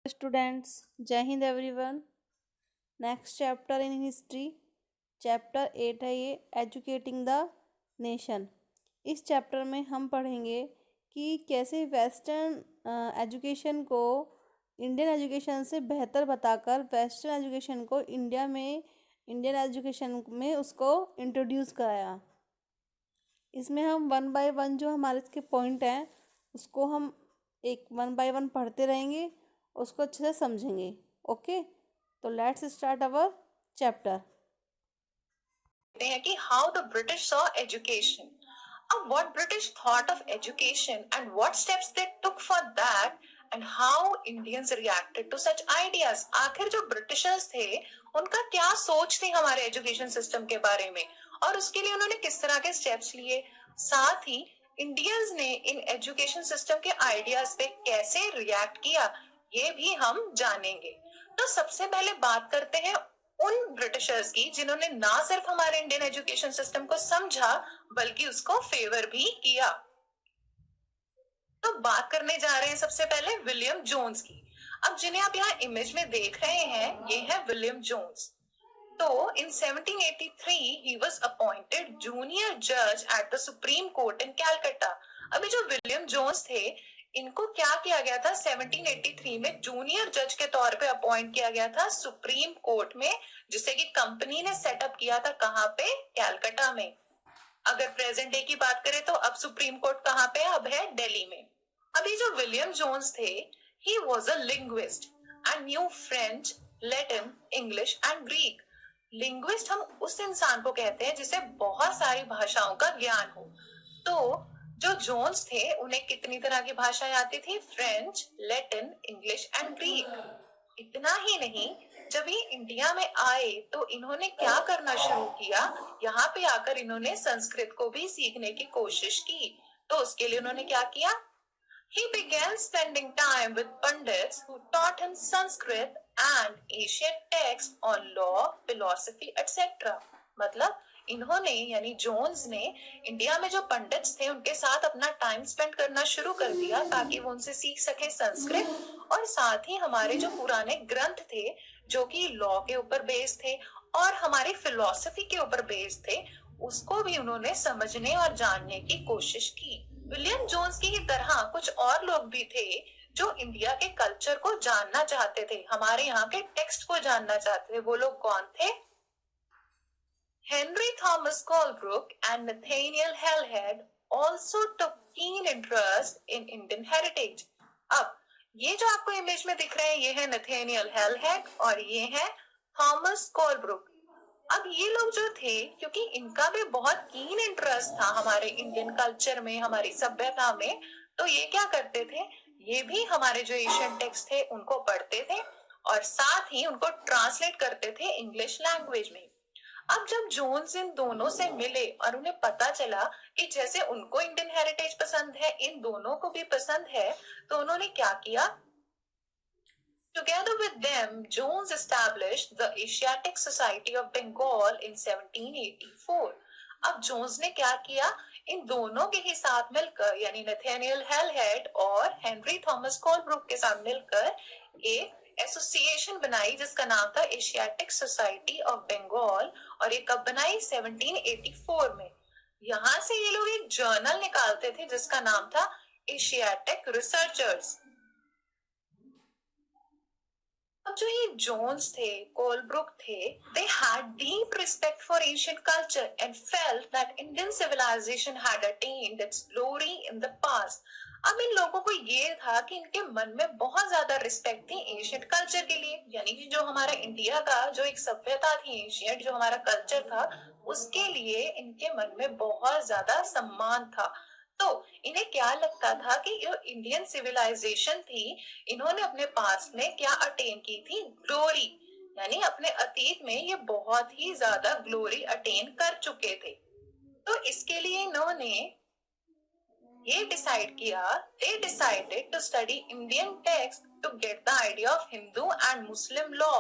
Students, Jai Hind everyone. Next chapter in history, chapter 8 है ये educating the nation. इस chapter में हम पढ़ेंगे कि कैसे वेस्टर्न एजुकेशन को इंडियन एजुकेशन से बेहतर बताकर वेस्टर्न एजुकेशन को इंडियन एजुकेशन में उसको इंट्रोड्यूस कराया। इसमें हम वन बाय वन जो हमारे इसके पॉइंट हैं उसको हम एक वन बाय वन पढ़ते रहेंगे, उसको अच्छे से समझेंगे। ओके, तो लेट्स स्टार्ट अवर चैप्टर। हैं कि how the British saw education. अब what British thought of education and what steps they took for that and how Indians reacted to such ideas. आखिर जो ब्रिटिशर्स थे उनका क्या सोच थी हमारे एजुकेशन सिस्टम के बारे में और उसके लिए उन्होंने किस तरह के स्टेप्स लिए, साथ ही इंडियंस ने इन एजुकेशन सिस्टम के आइडियाज पे कैसे रिएक्ट किया, ये भी हम जानेंगे। तो सबसे पहले बात करते हैं उन ब्रिटिशर्स की जिन्होंने ना सिर्फ हमारे इंडियन एजुकेशन सिस्टम को समझा बल्कि उसको फेवर भी किया। तो बात करने जा रहे हैं सबसे पहले विलियम जोन्स की। अब जिन्हें आप यहाँ इमेज में देख रहे हैं ये है विलियम जोन्स। तो इन 1783 he was appointed junior judge at the Supreme Court in Calcutta। अभी जो विलियम जोन्स थे इनको क्या किया गया था 1783 में जूनियर जज के तौर पे अपॉइंट किया गया था सुप्रीम कोर्ट में, जिसे कि कंपनी ने सेटअप किया था कहाँ पे, कैलकाटा में। अगर प्रेजेंट डे की बात करें तो अब सुप्रीम कोर्ट कहाँ पे है, अब है दिल्ली में। अभी जो विलियम जोन्स थे he was a linguist and new French, Latin, English and Greek. Linguist हम उस इंसान को कहते हैं जिसे बहुत सारी भाषाओं का ज्ञान हो। तो जो जोन्स थे उन्हें कितनी तरह की भाषाएं आती थी, French, Latin, English and Greek. इतना ही नहीं, जब ये इंडिया में आए तो इन्होंने क्या करना शुरू किया, यहाँ पे आकर इन्होंने संस्कृत को भी सीखने की कोशिश की। तो उसके लिए उन्होंने क्या किया, he began spending time with pandits who taught him Sanskrit and Asian texts on law, philosophy, etc। मतलब इन्होंने यानी जोन्स ने इंडिया में जो पंडित्स थे उनके साथ अपना टाइम स्पेंड करना शुरू कर दिया ताकि वो उनसे सीख सके संस्कृत, और साथ ही हमारे जो पुराने ग्रंथ थे जो कि लॉ के ऊपर बेस्ड थे और हमारी फिलॉसफी के ऊपर बेस्ड थे उसको भी उन्होंने समझने और जानने की कोशिश की। विलियम जोन्स की ही तरह कुछ और लोग भी थे जो इंडिया के कल्चर को जानना चाहते थे, हमारे यहाँ के टेक्स्ट को जानना चाहते थे। वो लोग कौन थे, Henry Thomas Colebrooke and Nathaniel Halhed also took keen interest in Indian heritage। अब ये जो आपको इमेज में दिख रहे हैं ये है नथानियल हेलहेड और ये है थॉमस कोलब्रुक। अब ये लोग जो थे क्योंकि इनका भी बहुत कीन इंटरेस्ट था हमारे इंडियन कल्चर में, हमारी सभ्यता में, तो ये क्या करते थे, ये भी हमारे जो एशियन टेक्स्ट थे उनको पढ़ते थे और साथ ही उनको ट्रांसलेट करते थे इंग्लिश लैंग्वेज में। अब जब जोन्स इन दोनों से मिले और उन्हें पता चला कि जैसे उनको इंडियन हेरिटेज पसंद है इन दोनों को भी पसंद है, तो उन्होंने क्या किया, Together with them, Jones established the Asiatic Society of Bengal in 1784। अब जोन्स ने क्या किया, इन दोनों के ही साथ मिलकर यानी नथानियल हेलहेड और हेनरी थॉमस कोलब्रुक के साथ मिलकर एक एसोसिएशन बनाई जिसका नाम था एशियाटिक सोसाइटी ऑफ बंगाल, और ये कब बनाई, 1784 में। यहाँ से ये लोग एक जर्नल निकालते थे जिसका नाम था एशियाटिक रिसर्चर्स। अब जो ये जोन्स थे, कोलब्रुक थे, they had deep respect for ancient culture and felt that Indian civilization had attained its glory in the past। अब इन लोगों को ये था कि इनके मन में बहुत ज्यादा रिस्पेक्ट थी एशियन कल्चर के लिए, यानी कि जो हमारा इंडिया का जो एक सभ्यता थी एशियन, जो हमारा कल्चर था उसके लिए इनके मन में बहुत ज्यादा सम्मान था। तो इन्हें क्या लगता था कि जो इंडियन सिविलाइजेशन थी इन्होंने अपने पास में क्या अटेन की थी, ग्लोरी, यानी अपने अतीत में ये बहुत ही ज्यादा ग्लोरी अटेन कर चुके थे। तो इसके लिए इन्होंने ये डिसाइड किया, they decided to study Indian text to get the idea of Hindu and Muslim law।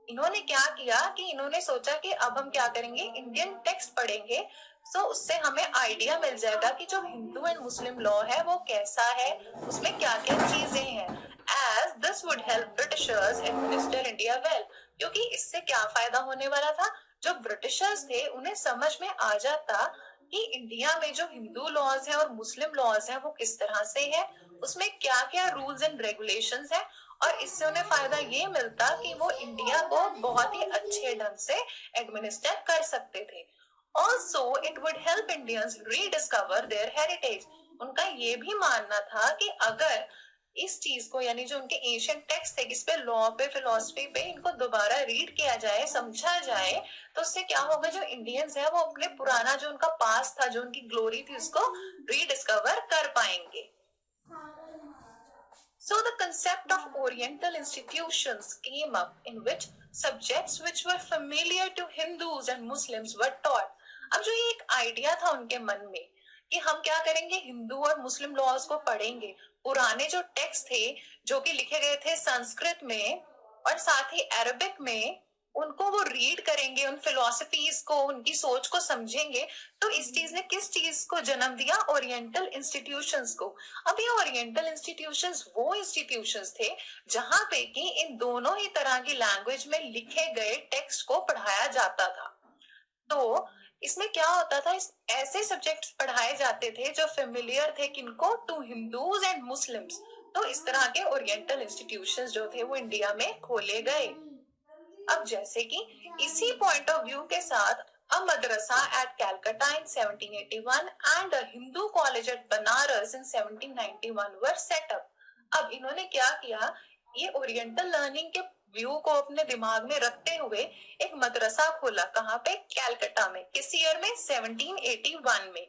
इन्होंने क्या किया कि इन्होंने सोचा कि अब हम क्या करेंगे, इंडियन टेक्स्ट पढ़ेंगे, तो उससे हमें आइडिया मिल जाएगा कि जो हिंदू एंड मुस्लिम लॉ है वो कैसा है, उसमें क्या क्या चीजें हैं। As this would help Britishers administer India well. क्योंकि इससे क्या फायदा होने वाला था, जो ब्रिटिशर्स थे उन्हें समझ में आ जाता कि इंडिया में जो हिंदू लॉज है और मुस्लिम लॉज है वो किस तरह से है, उसमें क्या क्या रूल्स एंड रेगुलेशंस है, और इससे उन्हें फायदा ये मिलता कि वो इंडिया को बहुत ही अच्छे ढंग से एडमिनिस्टर कर सकते थे। Also, it would help Indians rediscover their heritage. उनका ये भी मानना था कि अगर इस चीज को, यानी जो उनके एशियन टेक्स्ट थे इस पे, लॉ पे, फिलोसफी पे, इनको दोबारा रीड किया जाए, समझा जाए, तो उससे क्या होगा, जो इंडियंस है वो अपने पुराना जो उनका पास्ट था, जो उनकी ग्लोरी थी, उसको रीडिस्कवर कर पाएंगे। So the concept of Oriental institutions came up in which subjects which were familiar to Hindus and Muslims were taught. अब जो ये एक आइडिया था उनके मन में कि हम क्या करेंगे, हिंदू और मुस्लिम लॉज को पढ़ेंगे, पुराने जो टेक्स्ट थे जो कि लिखे गए थे संस्कृत में और साथ ही अरबिक में, उनको वो रीड करेंगे, उन फिलोसफीज को, उनकी सोच को समझेंगे। तो इस चीज ने किस चीज को जन्म दिया, ओरिएंटल इंस्टीट्यूशंस को। अब ये ओरिएंटल इंस्टीट्यूशंस वो इंस्टीट्यूशंस थे जहां पे कि इन दोनों ही तरह की लैंग्वेज में लिखे गए टेक्स्ट को पढ़ाया जाता था। तो इसमें क्या होता था, ऐसे सब्जेक्ट्स पढ़ाए जाते थे जो फेमिलियर थे किनको, टू हिंदूज एंड मुस्लिम्स। तो इस तरह के ओरिएंटल इंस्टीट्यूशंस जो थे वो इंडिया में खोले गए। अब जैसे कि इसी पॉइंट ऑफ व्यू के साथ a madrasa at Calcutta in 1781 and a Hindu college at Banaras in 1791 were set up. अब इन्होंने क्या किया, ये ओरिएंटल लर्निंग के व्यू को अपने दिमाग में रखते हुए एक मदरसा खोला। कहाँ पे, कैलकटा में। किस ईयर में, 1781 में।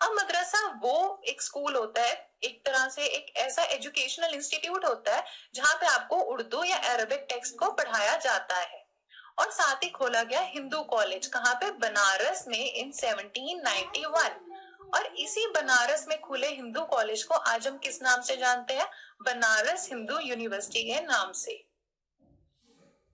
अब मदरसा वो एक स्कूल होता है, एक तरह से एक ऐसा एजुकेशनल इंस्टीट्यूट होता है जहाँ पे आपको उर्दू या अरबिक टेक्स्ट को पढ़ाया जाता है। और साथ ही खोला गया हिंदू कॉलेज, कहाँ पे, बनारस में, इन 1791। और इसी बनारस में खुले हिंदू कॉलेज को आज हम किस नाम से जानते हैं, बनारस हिंदू यूनिवर्सिटी के नाम से।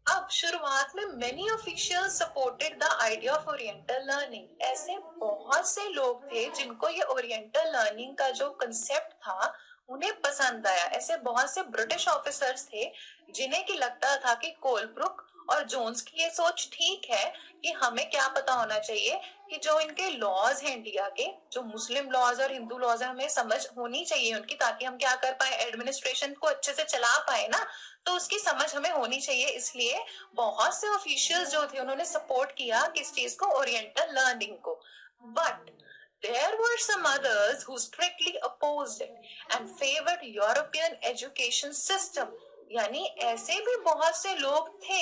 अब शुरुआत में many officials supported the idea of oriental learning. ऐसे बहुत से लोग थे जिनको ये ओरिएंटल लर्निंग का जो कंसेप्ट था उन्हें पसंद आया। ऐसे बहुत से ब्रिटिश ऑफिसर्स थे जिन्हें की लगता था कि कोलब्रुक और जोन्स की ये सोच ठीक है कि हमें क्या पता होना चाहिए कि जो इनके लॉज हैं इंडिया के, जो मुस्लिम लॉज और हिंदू लॉज है, हमें समझ होनी चाहिए उनकी, ताकि हम क्या कर पाए, एडमिनिस्ट्रेशन को अच्छे से चला पाए ना, तो उसकी समझ हमें होनी चाहिए। इसलिए बहुत से ऑफिशियल्स जो थे उन्होंने सपोर्ट किया किस चीज को, ओरिएंटल लर्निंग को। But there were some others who strictly opposed it and favored European education system. यानी ऐसे भी बहुत से लोग थे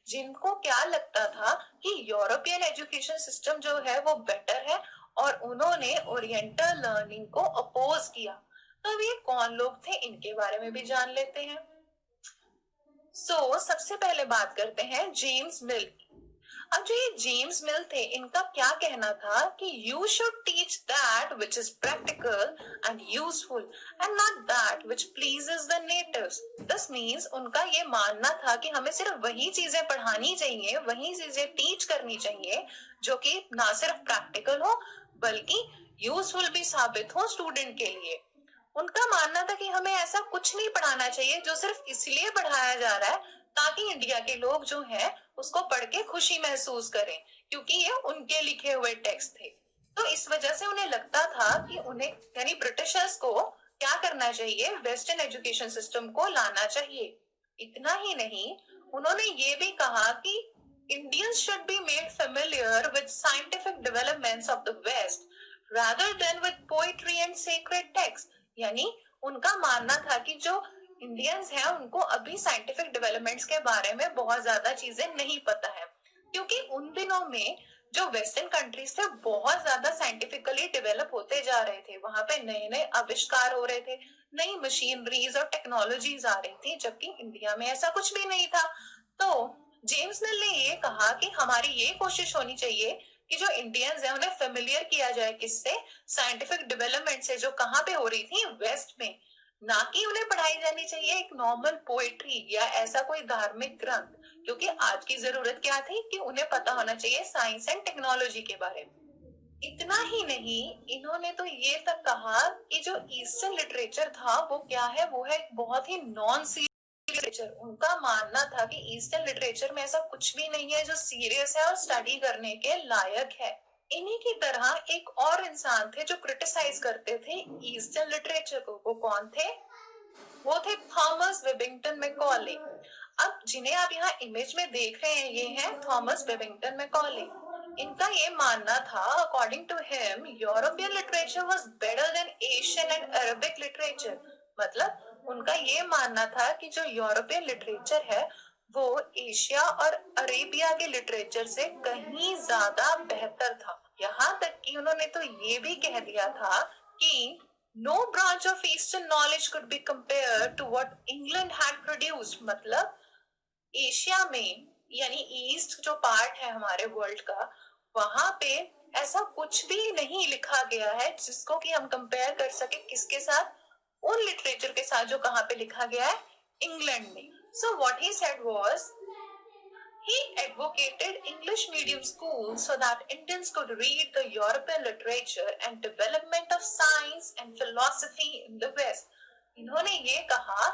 जिनको क्या लगता था कि यूरोपियन एजुकेशन सिस्टम जो है वो बेटर है, और उन्होंने ओरिएंटल लर्निंग को अपोज किया। तो ये कौन लोग थे, इनके बारे में भी जान लेते हैं। सबसे पहले बात करते हैं जेम्स मिल की। अब जो ये जेम्स मिल थे, इनका क्या कहना था कि you should teach that which is practical and useful and not that which pleases the natives. This means उनका ये मानना था कि हमें सिर्फ वही चीजें पढ़ानी चाहिए, वही चीजें टीच करनी चाहिए जो कि ना सिर्फ प्रैक्टिकल हो बल्कि यूजफुल भी साबित हो स्टूडेंट के लिए। उनका मानना था कि हमें ऐसा कुछ नहीं पढ़ाना चाहिए जो सिर्फ इसलिए पढ़ाया जा रहा है ताकि इंडिया के लोग जो हैं उसको पढ़ के खुशी महसूस करें, क्योंकि ये उनके लिखे हुए टेक्स्ट थे। तो इस वजह से उन्हें लगता था कि उन्हें, यानी ब्रिटिशर्स को, क्या करना चाहिए, वेस्टर्न एजुकेशन सिस्टम को लाना चाहिए। इतना ही नहीं, उन्होंने ये भी कहा कि Indians should be made familiar with scientific developments of the west rather than with poetry and sacred text। यानी उनका मानना था कि जो इंडियंस हैं उनको अभी साइंटिफिक डेवलपमेंट्स के बारे में बहुत ज्यादा चीजें नहीं पता है, क्योंकि उन दिनों में जो वेस्टर्न कंट्रीज थे बहुत ज्यादा साइंटिफिकली डेवलप होते जा रहे थे, वहां पे नए नए आविष्कार हो रहे थे, नई मशीनरीज और टेक्नोलॉजीज आ रही थी, जबकि इंडिया में ऐसा कुछ भी नहीं था। तो जेम्स मिल ने ये कहा कि हमारी ये कोशिश होनी चाहिए कि जो इंडियंस है उन्हें फेमिलियर किया जाए किससे, साइंटिफिक डेवलपमेंट से, जो कहाँ पे हो रही थी, वेस्ट में। ना कि उन्हें पढ़ाई जानी चाहिए एक नॉर्मल पोएट्री या ऐसा कोई धार्मिक ग्रंथ, क्योंकि आज की जरूरत क्या थी कि उन्हें पता होना चाहिए साइंस एंड टेक्नोलॉजी के बारे में। इतना ही नहीं, इन्होंने तो ये तक कहा कि जो ईस्टर्न लिटरेचर था वो क्या है, वो है बहुत ही नॉन लिटरेचर, उनका मानना था कि ईस्टर्न लिटरेचर में ऐसा कुछ भी नहीं है जो सीरियस है और स्टडी करने के लायक है। इन्हीं की तरह एक और इंसान थे जो क्रिटिसाइज करते थे ईस्टर्न लिटरेचर को। वो कौन थे? वो थे थॉमस वेबिंगटन मैकॉले। अब जिन्हें आप यहाँ इमेज में देख रहे हैं, ये हैं थॉमस वेबिंगटन मैकॉले। इनका ये मानना था, according to him, European literature was better than Asian and Arabic literature. मतलब उनका ये मानना था कि जो यूरोपियन लिटरेचर है वो एशिया और अरेबिया के लिटरेचर से कहीं ज्यादा बेहतर था। यहाँ तक कि उन्होंने तो ये भी कह दिया था कि no branch of eastern knowledge could be compared to what England had produced। मतलब एशिया में, यानी ईस्ट जो पार्ट है हमारे वर्ल्ड का, वहां पे ऐसा कुछ भी नहीं लिखा गया है जिसको कि हम कंपेयर कर सके किसके साथ? उन लिटरेचर के साथ जो कहाँ पे लिखा गया है? इंग्लैंड में। So what he said was, he advocated English medium schools so that Indians could read the European literature and development of science and philosophy in the West। इन्होंने ये कहा,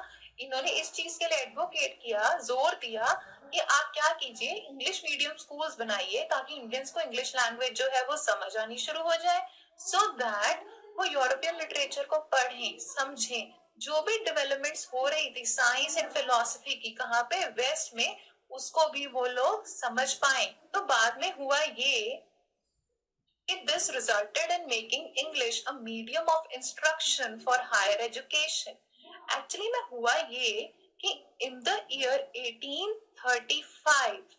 इन्होंने इस चीज के लिए एडवोकेट किया, जोर दिया कि आप क्या कीजिए, इंग्लिश मीडियम स्कूल्स बनाइए ताकि इंडियंस को इंग्लिश लैंग्वेज जो है वो समझ आनी शुरू हो जाए, सो दैट वो यूरोपियन लिटरेचर को पढ़ें, समझें। जो भी डेवलपमेंट्स हो रही थी साइंस एंड फिलोसफी की कहाँ पे? वेस्ट में, उसको भी वो लोग समझ पाए। तो बाद में हुआ ये कि this resulted in making English a medium of instruction for higher education। Actually में हुआ ये कि in the year 1835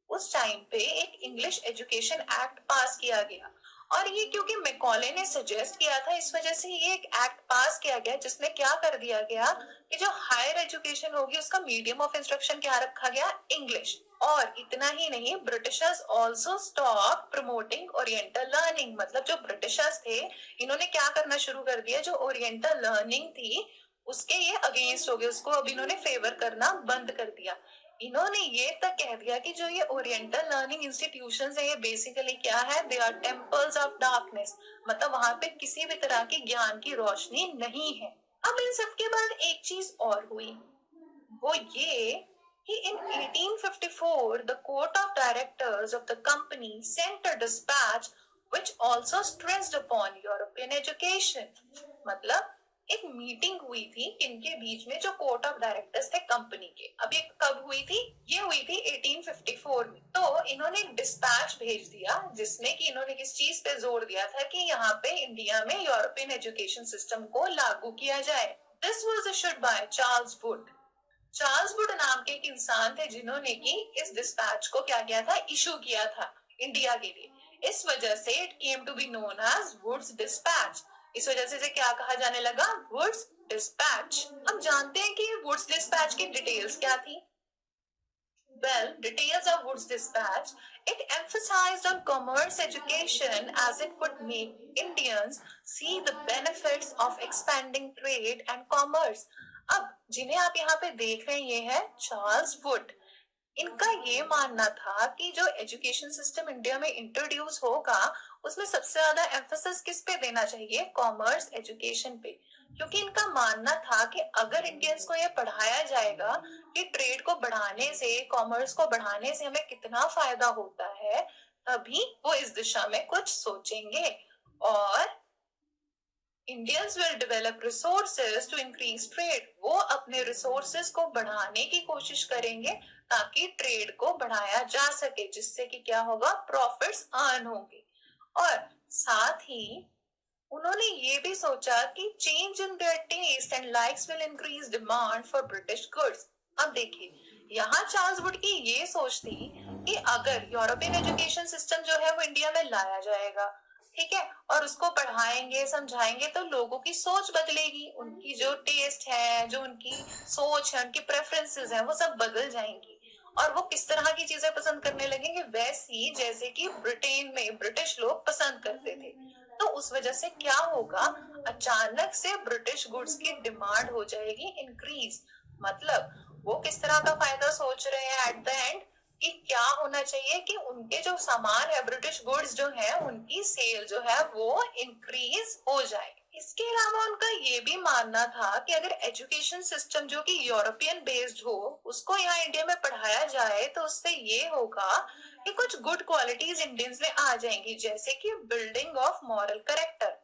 उस टाइम पे एक इंग्लिश एजुकेशन एक्ट पास किया गया। और ये क्योंकि मैकॉले ने सजेस्ट किया था, इस वजह से ये एक एक्ट पास किया गया जिसमें क्या कर दिया गया कि जो हायर एजुकेशन होगी उसका मीडियम ऑफ इंस्ट्रक्शन क्या रखा गया? इंग्लिश। और इतना ही नहीं, Britishers also stop promoting oriental learning. मतलब जो ब्रिटिशर्स थे, इन्होंने क्या करना शुरू कर दिया, जो ओरिएंटल लर्निंग थी उसके ये अगेंस्ट हो गए, उसको अब इन्होंने फेवर करना बंद कर दिया। इन्होंने ये तक कह दिया कि जो ये ओरिएंटल लर्निंग इंस्टीट्यूशंस है, ये बेसिकली क्या है? They are temples of darkness. मतलब वहां पे किसी भी तरह की ज्ञान की रोशनी नहीं है। अब इन सब के बाद एक चीज और हुई, वो ये कि in 1854 the court of directors of the company sent a dispatch which also stressed upon European education। मतलब एक मीटिंग हुई थी इनके बीच में, जो कोर्ट ऑफ डायरेक्टर्स थे कंपनी के। अब ये कब हुई थी? ये हुई थी 1854 में। तो इन्होंने एक डिस्पैच भेज दिया जिसमें कि इन्होंने किस चीज पे जोर दिया था कि यहाँ पे इंडिया में यूरोपियन एजुकेशन सिस्टम को लागू किया जाए। This was issued by Charles Wood. Charles Wood नाम के एक इंसान थे जिन्होंने की इस डिस्पैच को क्या किया था? इशू किया था इंडिया के लिए। इस वजह से it came to be known as Wood's dispatch. इस वजह से इसे क्या कहा जाने लगा? Wood's dispatch. अब जानते हैं कि वुड्स डिस्पैच की डिटेल्स क्या थी? Well, details of Wood's dispatch, it emphasized on commerce education as it would make Indians see the benefits of expanding trade and commerce। अब जिन्हें आप यहाँ पे देख रहे हैं ये है चार्ल्स वुड। इनका ये मानना था कि जो एजुकेशन सिस्टम इंडिया में इंट्रोड्यूस होगा उसमें सबसे ज्यादा एम्फेसिस किस पे देना चाहिए? कॉमर्स एजुकेशन पे। क्योंकि इनका मानना था कि अगर इंडियंस को ये पढ़ाया जाएगा कि ट्रेड को बढ़ाने से, कॉमर्स को बढ़ाने से हमें कितना फायदा होता है, तभी वो इस दिशा में कुछ सोचेंगे। और Indians will develop resources to increase trade. वो अपने रिसोर्सेज को बढ़ाने की कोशिश करेंगे ताकि ट्रेड को बढ़ाया जा सके, जिससे कि क्या होगा? प्रॉफिट्स अर्न होंगे। और साथ ही उन्होंने ये भी सोचा कि change in their taste and likes will increase demand for British goods. अब देखिए, यहाँ चार्ल्स वुड की ये सोच थी कि अगर यूरोपियन एजुकेशन सिस्टम जो है वो इंडिया में लाया जाएगा, ठीक है, और उसको पढ़ाएंगे, समझाएंगे, तो लोगों की सोच बदलेगी, उनकी जो टेस्ट है, जो उनकी सोच है, उनकी प्रेफरेंसेस है, वो सब बदल जाएंगी। और वो किस तरह की चीजें पसंद करने लगेंगे? वैसी जैसे कि ब्रिटेन में ब्रिटिश लोग पसंद करते थे। तो उस वजह से क्या होगा? अचानक से ब्रिटिश गुड्स की डिमांड हो जाएगी इंक्रीज। मतलब वो किस तरह का फायदा सोच रहे हैं एट द एंड, कि क्या होना चाहिए कि उनके जो सामान है, ब्रिटिश गुड्स जो है, उनकी सेल जो है वो इंक्रीज हो जाए। इसके अलावा उनका ये भी मानना था कि अगर एजुकेशन सिस्टम जो कि यूरोपियन बेस्ड हो उसको यहाँ इंडिया में पढ़ाया जाए तो उससे ये होगा कि कुछ गुड क्वालिटीज इंडियंस में आ जाएंगी, जैसे कि building of moral character.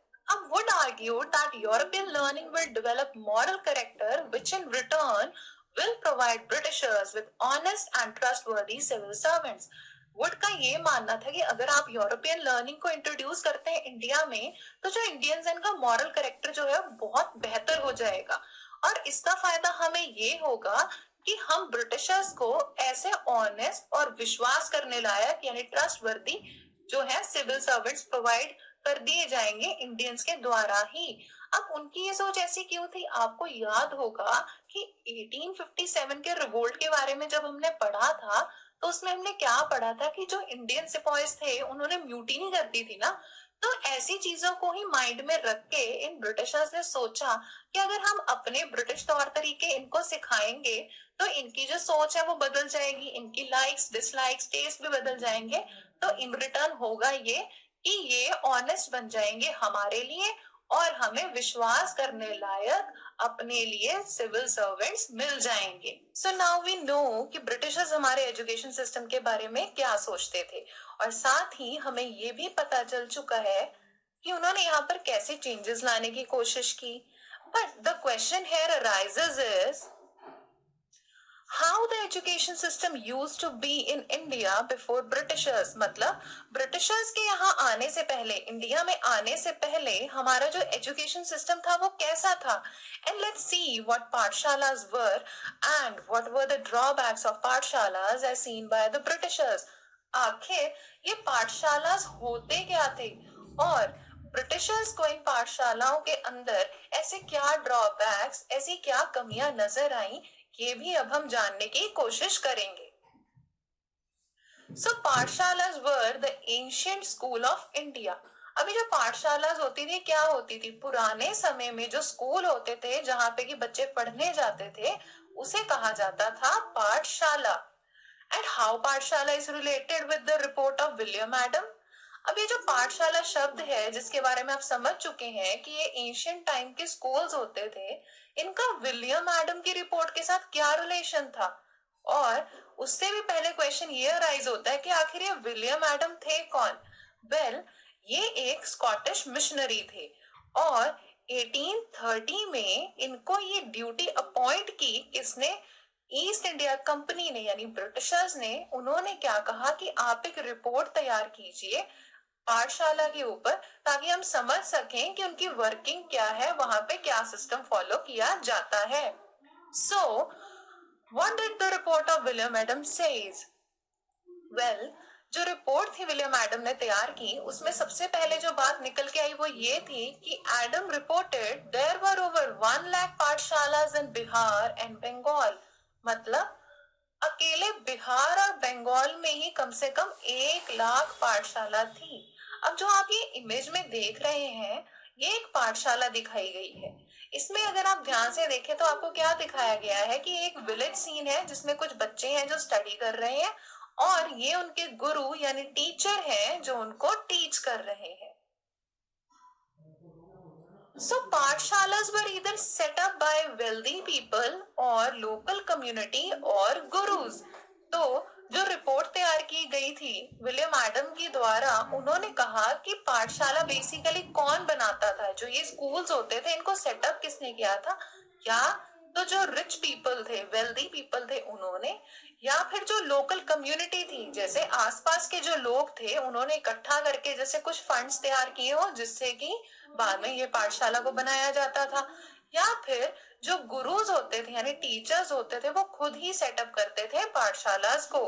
Wood argued that European learning will develop moral character, which in return will provide Britishers with honest and trustworthy civil servants. Would का ये मानना था कि अगर आप यूरोपियन लर्निंग को इंट्रोड्यूस करते हैं इंडिया में तो जो इंडियंस हैं इनका मॉरल कैरेक्टर जो है बहुत बेहतर हो जाएगा, और इसका फायदा हमें ये होगा कि हम ब्रिटिशर्स को ऐसे ऑनेस्ट और विश्वास करने लायक यानी ट्रस्टवर्दी जो है सिविल सर्वेंट्स प्रोवाइड कर दिए जाएंगे इंडियंस के द्वारा ही. अब उनकी ये सोच ऐसी क्यों थी? आपको याद होगा कि 1857 के रिवोल्ट के बारे में जब हमने पढ़ा था तो उसमें हमने क्या पढ़ा था कि जो इंडियन सिपाहीज थे उन्होंने म्यूटिनी कर दी थी ना. तो ऐसी चीजों को ही माइंड में रख के इन ब्रिटिशर्स ने सोचा कि अगर हम अपने ब्रिटिश तौर तरीके इनको सिखाएंगे तो इनकी जो सोच है वो बदल जाएगी, इनकी लाइक्स डिसलाइक्स टेस्ट भी बदल जाएंगे. तो इन रिटर्न होगा ये कि ये ऑनेस्ट बन जाएंगे हमारे लिए और हमें विश्वास करने लायक अपने लिए सिविल सर्वेंट्स मिल जाएंगे. सो नाउ वी नो कि ब्रिटिशर्स हमारे एजुकेशन सिस्टम के बारे में क्या सोचते थे, और साथ ही हमें ये भी पता चल चुका है कि उन्होंने यहाँ पर कैसे चेंजेस लाने की कोशिश की. But the question here arises is how the education system used to be in India before Britishers. मतलब ब्रिटिशर्स के यहाँ आने से पहले, इंडिया में आने से पहले हमारा जो एजुकेशन सिस्टम था वो कैसा था. And let's see what pathshalas were and what were the drawbacks of pathshalas as seen by the Britishers. आखिर ये पाठशालास होते क्या थे और ब्रिटिशर्स को इन पाठशालाओं के अंदर ऐसे क्या ड्रॉबैक्स, ऐसी क्या कमियां नजर आई, ये भी अब हम जानने की कोशिश करेंगे. So pathshalas were the ancient school of India. अभी जो पाठशालास होती थी क्या होती थी? पुराने समय में जो स्कूल होते थे जहां पे कि बच्चे पढ़ने जाते थे उसे कहा जाता था पाठशाला. एंड हाउ पाठशाला is related with the report of William Adam. अब ये जो पाठशाला शब्द है जिसके बारे में आप समझ चुके हैं कि ये एंशिएंट टाइम के स्कूल्स होते थे, इनका विलियम एडम की रिपोर्ट के साथ क्या रिलेशन था. और उससे भी पहले क्वेश्चन ये अराइज होता है कि आखिर ये विलियम एडम थे कौन. वेल ये एक स्कॉटिश मिशनरी थे और 1830 में इनको ये ड्यूटी अपॉइंट की. किसने? ईस्ट इंडिया कंपनी ने, यानी ब्रिटिशर्स ने. उन्होंने क्या कहा कि आप एक रिपोर्ट तैयार कीजिए पाठशाला के ऊपर ताकि हम समझ सकें कि उनकी वर्किंग क्या है, वहां पे क्या सिस्टम फॉलो किया जाता है. So what did the report of William Adam says? Well जो रिपोर्ट थी विलियम एडम ने तैयार की उसमें सबसे पहले जो बात निकल के आई वो ये थी कि Adam reported there were over 1 lakh pathshalas in Bihar and Bengal. मतलब अकेले बिहार और बंगाल में ही कम से कम 1 लाख पाठशाला थी. अब जो आप ये इमेज में देख रहे हैं ये एक पाठशाला दिखाई गई है. इसमें अगर आप ध्यान से देखें तो आपको क्या दिखाया गया है कि एक विलेज सीन है जिसमें कुछ बच्चे हैं जो स्टडी कर रहे हैं और ये उनके गुरु यानी टीचर हैं जो उनको टीच कर रहे हैं. So पाठशालास were either set up by wealthy people or local community or gurus. तो जो रिपोर्ट तैयार की गई थी विलियम एडम की द्वारा, उन्होंने कहा कि पाठशाला बेसिकली कौन बनाता था, जो ये स्कूल्स होते थे इनको सेटअप किसने किया था? या तो जो रिच पीपल थे, वेल्दी पीपल थे उन्होंने, या फिर जो लोकल कम्युनिटी थी, जैसे आसपास के जो लोग थे उन्होंने इकट्ठा करके जैसे कुछ फंड्स तैयार किए हो जिससे कि बाद में ये पाठशाला को बनाया जाता था. या फिर जो गुरुज होते थे यानी टीचर्स होते थे वो खुद ही सेटअप करते थे पाठशालास को.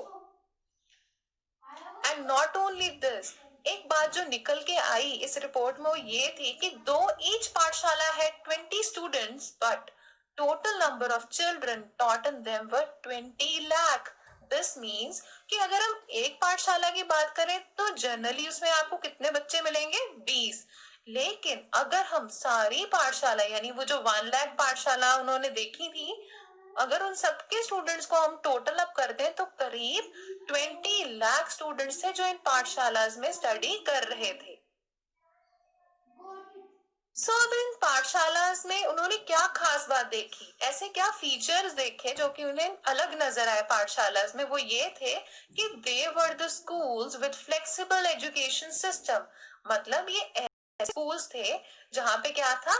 एंड नॉट ओनली दिस, एक बात जो निकल के आई इस रिपोर्ट में वो ये थी कि दो ईच पाठशाला है 20 students but total number of children taught in them were 20 lakh. This means कि अगर हम एक पाठशाला की बात करें तो जनरली उसमें आपको कितने बच्चे मिलेंगे? 20. लेकिन अगर हम सारी पाठशाला यानी वो जो 1 लाख पाठशाला उन्होंने देखी थी, अगर उन सबके स्टूडेंट्स को हम टोटल अप कर दें तो करीब 20 लाख स्टूडेंट्स थे जो इन पाठशालास में स्टडी कर रहे थे. सो अब इन पाठशालास में उन्होंने क्या खास बात देखी, ऐसे क्या फीचर्स देखे जो कि उन्हें अलग नजर आए पाठशालास में? वो ये थे कि they were the schools with flexible education system. मतलब ये ऐसे स्कूल्स थे जहां पे क्या था,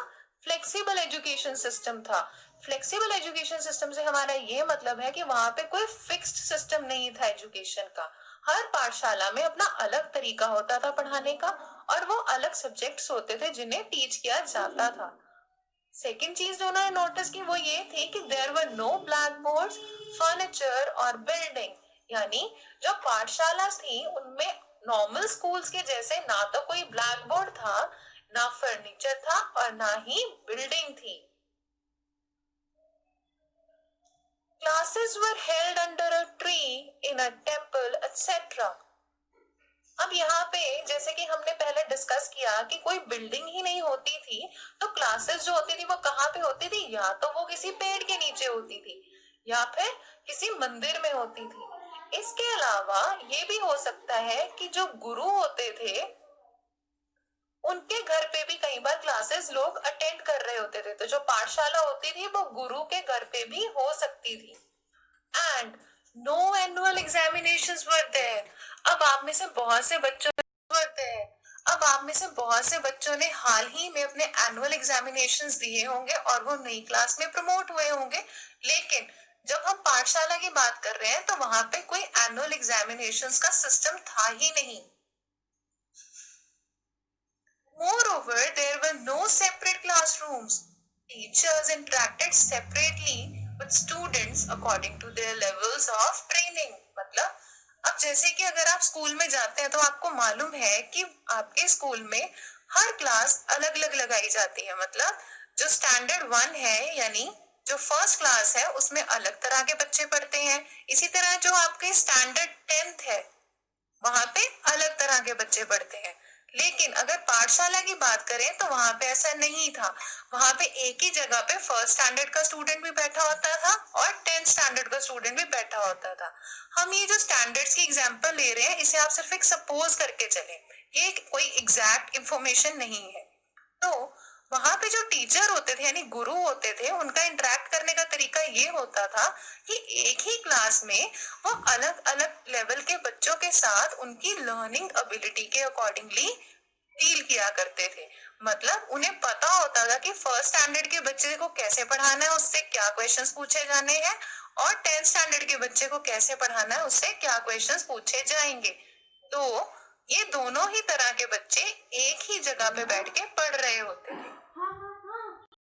फ्लेक्सिबल एजुकेशन सिस्टम था। फ्लेक्सिबल एजुकेशन सिस्टम से हमारा ये मतलब है कि वहां पे कोई फिक्स्ड सिस्टम नहीं था एजुकेशन का। हर पाठशाला में अपना अलग तरीका होता था पढ़ाने का, और वो अलग सब्जेक्ट्स होते थे जिन्हें टीच किया जाता था। सेकेंड चीज जो उन्होंने नोटिस की वो ये थी कि there were no blackboards, furniture और बिल्डिंग। यानी जो पाठशाला थी उनमें नॉर्मल स्कूल्स के जैसे ना तो कोई ब्लैक बोर्ड था, ना फर्नीचर था, और ना ही बिल्डिंग थी। Classes were held under a tree, in a temple, etc. अब यहाँ पे जैसे कि हमने पहले डिस्कस किया कि कोई बिल्डिंग ही नहीं होती थी, तो क्लासेस जो होती थी वो कहाँ पे होती थी? या तो वो किसी पेड़ के नीचे होती थी या फिर किसी मंदिर में होती थी। इसके अलावा ये भी हो सकता है कि जो गुरु होते थे उनके घर पे भी कई बार क्लासेस लोग अटेंड कर रहे होते थे, तो जो पाठशाला होती थी वो गुरु के घर पे भी हो सकती थी। And no annual examinations were there. अब आप में से बहुत से बच्चों अब आप में से बहुत से बच्चों ने हाल ही में अपने एनुअल एग्जामिनेशंस दिए होंगे और वो नई क्लास में प्रमोट हुए होंगे। लेकिन जब हम पाठशाला की बात कर रहे हैं तो वहां पे कोई एनुअल एग्जामिनेशंस का सिस्टम था ही नहीं। Moreover, there were no separate classrooms. Teachers interacted separately with students according to their levels of training. मतलब अब जैसे कि अगर आप स्कूल में जाते हैं तो आपको मालूम है कि आपके स्कूल में हर क्लास अलग अलग लगाई जाती है। मतलब जो स्टैंडर्ड 1 है यानी जो फर्स्ट क्लास है उसमें अलग तरह के बच्चे पढ़ते हैं। इसी तरह जो आपके स्टैंडर्ड 10th है वहां पे अलग तरह के बच्चे पढ़ते हैं। लेकिन अगर पाठशाला की बात करें तो वहां पे ऐसा नहीं था। वहां पे एक ही जगह पे फर्स्ट स्टैंडर्ड का स्टूडेंट भी बैठा होता था और 10th स्टैंडर्ड का स्टूडेंट भी बैठा होता था। हम ये जो स्टैंडर्ड्स की एग्जांपल ले रहे हैं इसे आप सिर्फ एक सपोज करके चलें, ये कोई एग्जैक्ट इंफॉर्मेशन नहीं है। तो वहां पे जो टीचर होते थे यानी गुरु होते थे उनका इंटरेक्ट करने का तरीका ये होता था कि एक ही क्लास में वो अलग अलग लेवल के बच्चों के साथ उनकी लर्निंग एबिलिटी के अकॉर्डिंगली डील किया करते थे। मतलब उन्हें पता होता था कि फर्स्ट स्टैंडर्ड के बच्चे को कैसे पढ़ाना है, उससे क्या क्वेश्चंस पूछे जाने हैं, और 10th स्टैंडर्ड के बच्चे को कैसे पढ़ाना है, उससे क्या क्वेश्चंस पूछे जाएंगे। तो ये दोनों ही तरह के बच्चे एक ही जगह पे बैठ के पढ़ रहे होते हैं।